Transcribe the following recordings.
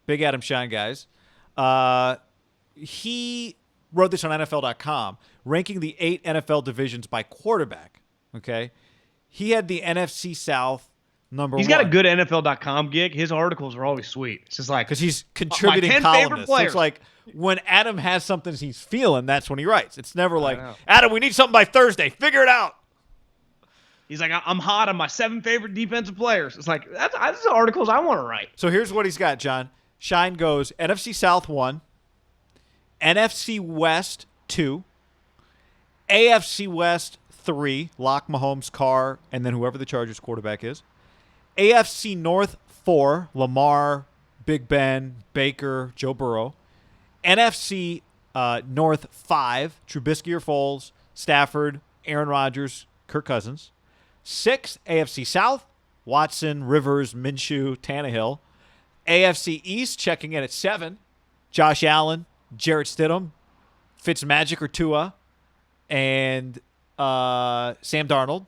Big Adam Schein, guys. He wrote this on NFL.com, ranking the 8 NFL divisions by quarterback. Okay. He had the NFC South number He's one. got a good NFL.com gig. His articles are always sweet. It's just like, because he's contributing my 10 favorite columnist. So players. it's like when Adam has something he's feeling, that's when he writes. It's never like, know. Adam, we need something by Thursday. Figure it out. He's like, I'm hot on my 7 favorite defensive players. It's like, that's the articles I want to write. So here's what he's got, John. Schein goes NFC South 1, NFC West 2, AFC West 3, lock Mahomes, Carr, and then whoever the Chargers quarterback is. AFC North 4, Lamar, Big Ben, Baker, Joe Burrow. NFC North 5, Trubisky or Foles, Stafford, Aaron Rodgers, Kirk Cousins. 6, AFC South, Watson, Rivers, Minshew, Tannehill. AFC East checking in at 7, Josh Allen, Jarrett Stidham, Fitzmagic or Tua, and Sam Darnold.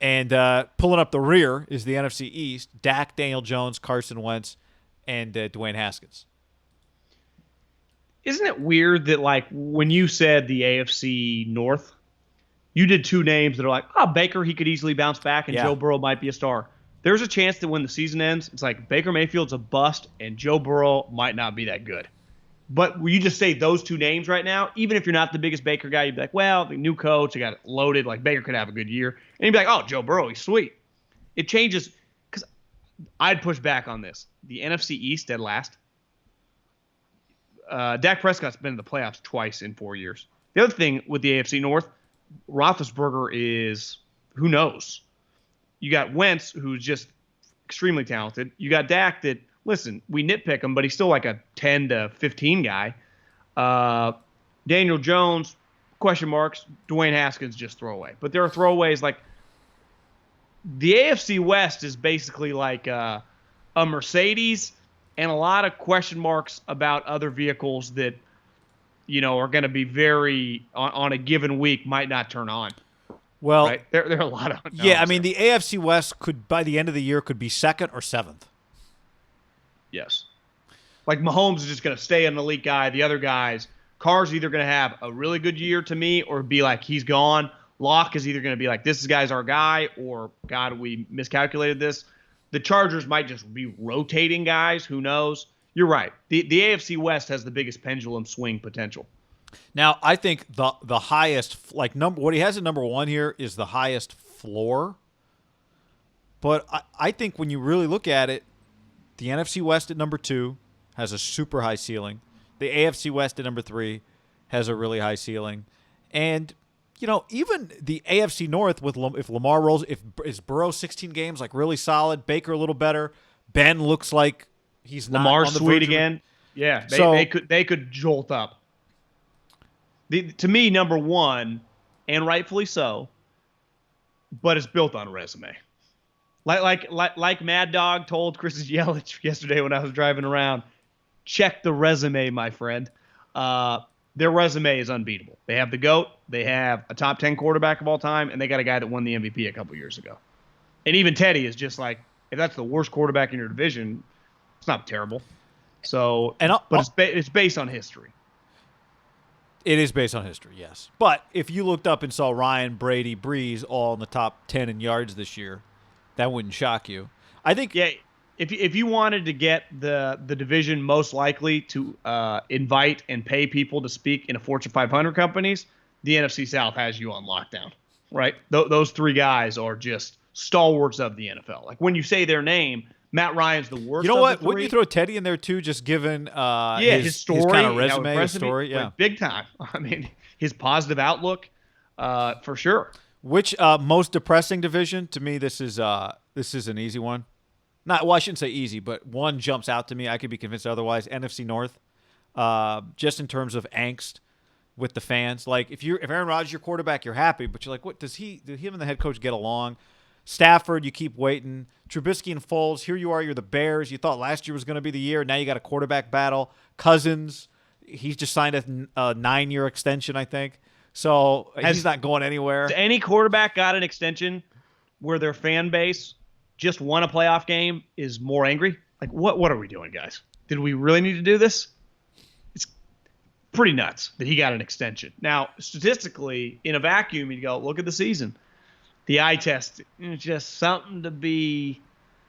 And pulling up the rear is the NFC East, Dak, Daniel Jones, Carson Wentz, and Dwayne Haskins. Isn't it weird that, like, when you said the AFC North, you did 2 names that are like, Baker, he could easily bounce back, and Joe Burrow might be a star. There's a chance that when the season ends, it's like Baker Mayfield's a bust, and Joe Burrow might not be that good. But when you just say those 2 names right now, even if you're not the biggest Baker guy, you'd be like, well, the new coach, they got it loaded. Like, Baker could have a good year. And you'd be like, oh, Joe Burrow, he's sweet. It changes because I'd push back on this. The NFC East dead last. Dak Prescott's been in the playoffs twice in 4 years. The other thing with the AFC North, Roethlisberger is, who knows? You got Wentz, who's just extremely talented. You got Dak that, listen, we nitpick him, but he's still like a 10 to 15 guy. Daniel Jones, question marks. Dwayne Haskins, just throwaway. But there are throwaways like the AFC West is basically like a Mercedes and a lot of question marks about other vehicles that, you know, are going to be very, on a given week, might not turn on. Well, right? There are a lot of unknowns. Yeah, I mean, the AFC West could, by the end of the year, could be 2nd or 7th. Yes. Like Mahomes is just going to stay an elite guy. The other guys, Carr's either going to have a really good year to me or be like, he's gone. Locke is either going to be like, this guy's our guy, or, God, we miscalculated this. The Chargers might just be rotating guys. Who knows? You're right. The AFC West has the biggest pendulum swing potential. Now, I think the highest, like, what he has at number 1 here is the highest floor. But I think when you really look at it, the NFC West at number 2 has a super high ceiling. The AFC West at number 3 has a really high ceiling. And, you know, even the AFC North, with if Lamar rolls, is Burrow 16 games, like, really solid, Baker a little better, Ben looks like he's not Lamar's on the sweet verge again. Yeah, they could jolt up. To me, number 1, and rightfully so, but it's built on resume. Like Mad Dog told Chris Yelich yesterday when I was driving around, check the resume, my friend. Their resume is unbeatable. They have the GOAT, they have a top 10 quarterback of all time, and they got a guy that won the MVP a couple years ago. And even Teddy is just like, if that's the worst quarterback in your division, it's not terrible. So, but it's based on history. It is based on history, yes. But if you looked up and saw Ryan, Brady, Breeze all in the top 10 in yards this year, that wouldn't shock you. I think, yeah. If you wanted to get the division most likely to invite and pay people to speak in a Fortune 500 companies, the NFC South has you on lockdown, right? Those 3 guys are just stalwarts of the NFL. Like when you say their name, Matt Ryan's the worst. You know what? Of the 3. Wouldn't you throw Teddy in there too, just given his story, his kind of resume, his story? Yeah, big time. I mean, his positive outlook, for sure. Which most depressing division to me? This is an easy one. I shouldn't say easy, but one jumps out to me. I could be convinced otherwise. NFC North, just in terms of angst with the fans. Like if Aaron Rodgers is your quarterback, you're happy, but you're like, what did him and the head coach get along? Stafford, you keep waiting. Trubisky and Foles, here you are. You're the Bears. You thought last year was going to be the year. Now you got a quarterback battle. Cousins, he's just signed a 9-year extension, I think. So he's not going anywhere. Has any quarterback got an extension where their fan base just won a playoff game is more angry? Like, what are we doing, guys? Did we really need to do this? It's pretty nuts that he got an extension. Now, statistically, in a vacuum, you go, look at the season. The eye test is just something to be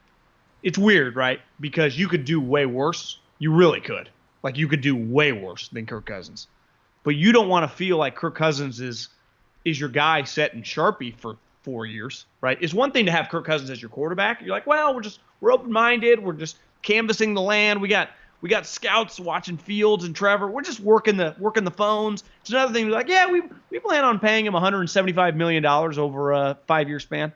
– it's weird, right? Because you could do way worse. You really could. Like, you could do way worse than Kirk Cousins. But you don't want to feel like Kirk Cousins is your guy set in Sharpie for 4 years, right? It's one thing to have Kirk Cousins as your quarterback. You're like, well, we're open-minded. We're just canvassing the land. We got scouts watching Fields and Trevor. We're just working the phones. It's another thing. We're like, yeah, we plan on paying him $175 million over a 5-year span.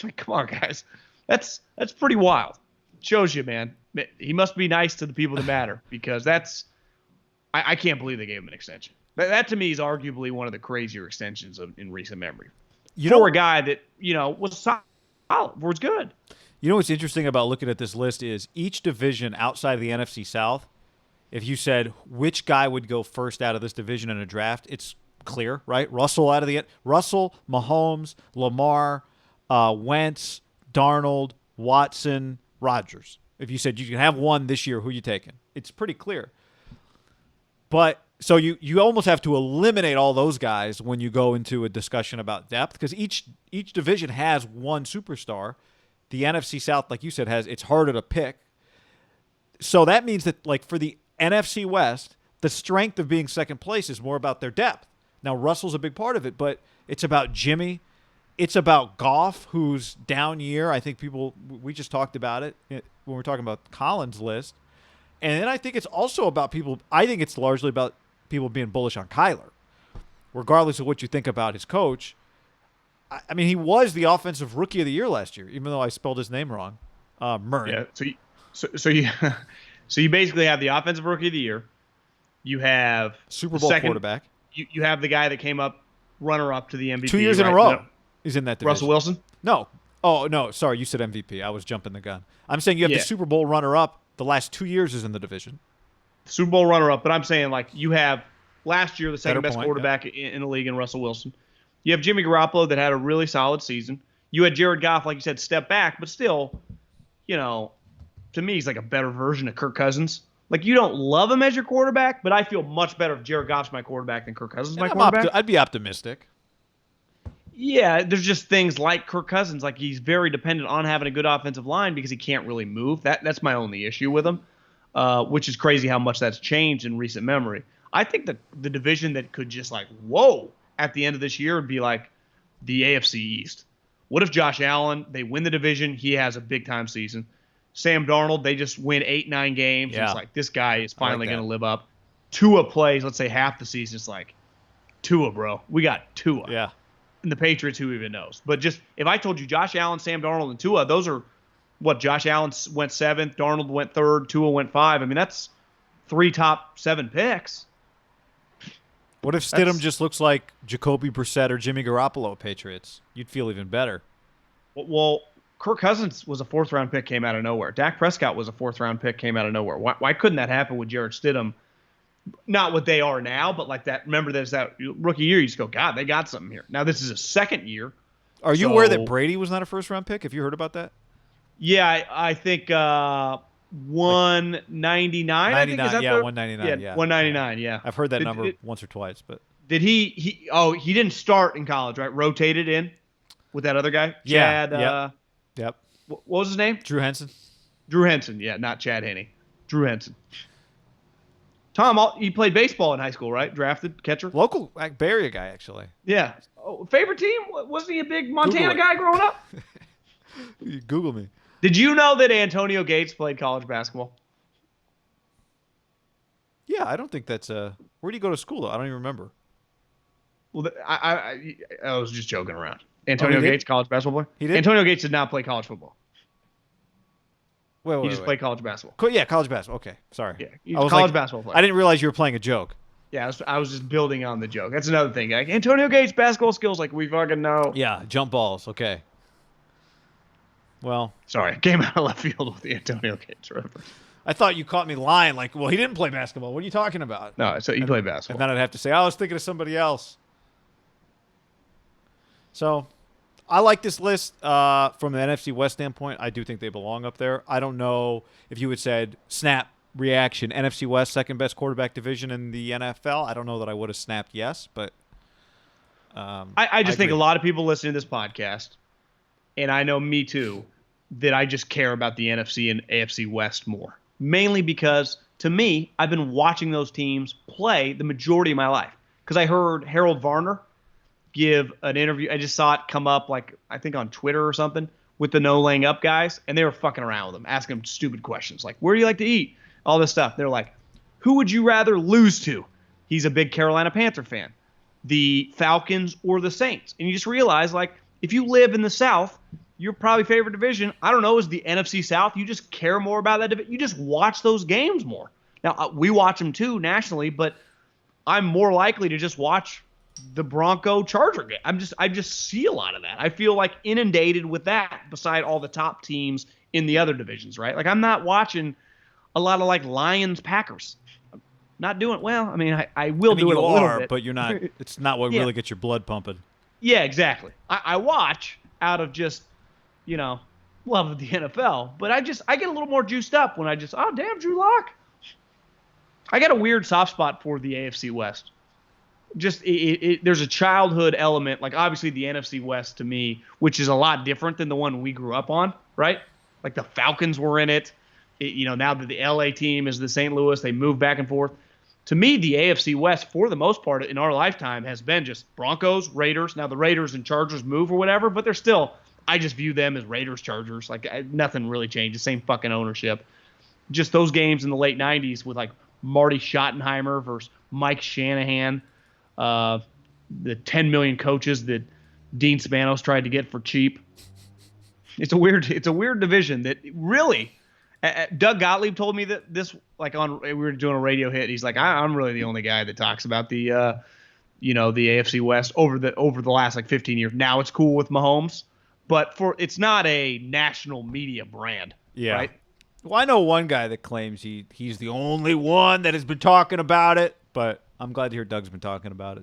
Like, come on, guys. That's pretty wild. Shows you, man. He must be nice to the people that matter, because I can't believe they gave him an extension. That to me is arguably one of the crazier extensions in recent memory. For a guy that, was solid, was good. You know what's interesting about looking at this list is each division outside of the NFC South, if you said which guy would go first out of this division in a draft, it's clear, right? Russell, Mahomes, Lamar, Wentz, Darnold, Watson, Rodgers. If you said you can have one this year, who are you taking? It's pretty clear. But so you almost have to eliminate all those guys when you go into a discussion about depth, because each division has one superstar. The NFC South, like you said, it's harder to pick. So that means that, like, for the NFC West, the strength of being second place is more about their depth. Now, Russell's a big part of it, but it's about Jimmy. It's about Goff, who's down year. I think we just talked about it when we were talking about Collins' list. And then I think it's also about I think it's largely about people being bullish on Kyler, regardless of what you think about his coach. I mean, he was the offensive rookie of the year last year, even though I spelled his name wrong. Murray. Yeah. So you basically have the offensive rookie of the year. You have Super Bowl quarterback. You have the guy that came up runner up to the MVP 2 years in a row. He's in that division. Russell Wilson? No. Oh no. Sorry, you said MVP. I was jumping the gun. I'm saying you have the Super Bowl runner up. The last 2 years is in the division. Super Bowl runner up, but I'm saying, like, you have last year the second best quarterback in the league in Russell Wilson. You have Jimmy Garoppolo that had a really solid season. You had Jared Goff, like you said, step back, but still, to me, he's like a better version of Kirk Cousins. Like, you don't love him as your quarterback, but I feel much better if Jared Goff's my quarterback than Kirk Cousins is my quarterback. I'd be optimistic. Yeah, there's just things like Kirk Cousins, like he's very dependent on having a good offensive line because he can't really move. That's my only issue with him, which is crazy how much that's changed in recent memory. I think that the division that could just like, whoa, at the end of this year would be like the AFC East. What if Josh Allen, they win the division, he has a big-time season. Sam Darnold, they just win 8-9 games. Yeah. It's like, this guy is finally going to live up. Tua plays, let's say, half the season. It's like, Tua, bro. We got Tua. Yeah. And the Patriots, who even knows? But just, if I told you Josh Allen, Sam Darnold, and Tua, those are what, Josh Allen went 7th, Darnold went 3rd, Tua went 5. I mean, that's 3 top 7 picks. What if Stidham just looks like Jacoby Brissett or Jimmy Garoppolo at Patriots? You'd feel even better. Well, Kirk Cousins was a 4th-round pick, came out of nowhere. Dak Prescott was a 4th-round pick, came out of nowhere. Why couldn't that happen with Jarrett Stidham? Not what they are now, but like that. Remember, there's that rookie year. You just go, God, they got something here. Now this is a second year. Are you aware that Brady was not a 1st-round pick? Have you heard about that? Yeah, I think 199. 99, yeah, 199. Yeah, 199. Yeah, I've heard that number once or twice, but did he? He didn't start in college, right? Rotated in with that other guy, Chad. Yep. What was his name? Drew Henson. Drew Henson. Yeah, not Chad Henne. Drew Henson. Tom, he played baseball in high school, right? Drafted catcher. Local Bay Area guy, actually. Yeah. Oh, favorite team? Wasn't he a big Montana guy growing up? You Google me. Did you know that Antonio Gates played college basketball? Yeah, I don't think that's where do you go to school, though? I don't even remember. Well, I was just joking around. Antonio Gates, college basketball player? He did? Antonio Gates did not play college football. He just played college basketball. Yeah, college basketball. Okay, sorry. Yeah, he's a college basketball player. I didn't realize you were playing a joke. Yeah, I was just building on the joke. That's another thing. Like, Antonio Gates' basketball skills, like, we fucking know. Yeah, jump balls. Okay. Well. Sorry, I came out of left field with the Antonio Gates reference. I thought you caught me lying. Like, well, he didn't play basketball. What are you talking about? No, so he played basketball. And then I'd have to say, I was thinking of somebody else. So, I like this list from the NFC West standpoint. I do think they belong up there. I don't know if you had said snap reaction, NFC West, second best quarterback division in the NFL. I don't know that I would have snapped yes, but I just think a lot of people listening to this podcast, and I know me too, that I just care about the NFC and AFC West more. Mainly because, to me, I've been watching those teams play the majority of my life. Because I heard Harold Varner give an interview. I just saw it come up, like, I think on Twitter or something, with the no laying up guys, and they were fucking around with them, asking them stupid questions. Like, where do you like to eat? All this stuff. They're like, who would you rather lose to? He's a big Carolina Panther fan. The Falcons or the Saints. And you just realize, like, if you live in the South, your probably favorite division, I don't know, is the NFC South. You just care more about that division. You just watch those games more. Now, we watch them too nationally, but I'm more likely to just watch the Bronco-Charger game. I just see a lot of that. I feel like inundated with that beside all the top teams in the other divisions, right? Like, I'm not watching a lot of, like, Lions-Packers. Not doing well. I mean, I will do it a little bit. But you're not. It's not what really gets your blood pumping. Yeah, exactly. I watch out of just, love of the NFL. But I get a little more juiced up when oh, damn, Drew Lock. I got a weird soft spot for the AFC West. Just there's a childhood element, like obviously the NFC West to me, which is a lot different than the one we grew up on, right? Like the Falcons were in it. Now that the LA team is the St. Louis, they move back and forth. To me, the AFC West, for the most part in our lifetime, has been just Broncos, Raiders. Now the Raiders and Chargers move or whatever, but they're still, I just view them as Raiders, Chargers. Like nothing really changed. The same fucking ownership. Just those games in the late 90s with like Marty Schottenheimer versus Mike Shanahan, the 10 million coaches that Dean Spanos tried to get for cheap. It's a weird division that really. Doug Gottlieb told me that this, like we were doing a radio hit. He's like, I'm really the only guy that talks about the, the AFC West over the last like 15 years. Now it's cool with Mahomes, but it's not a national media brand. Yeah. Right? Well, I know one guy that claims he's the only one that has been talking about it, but I'm glad to hear Doug's been talking about it.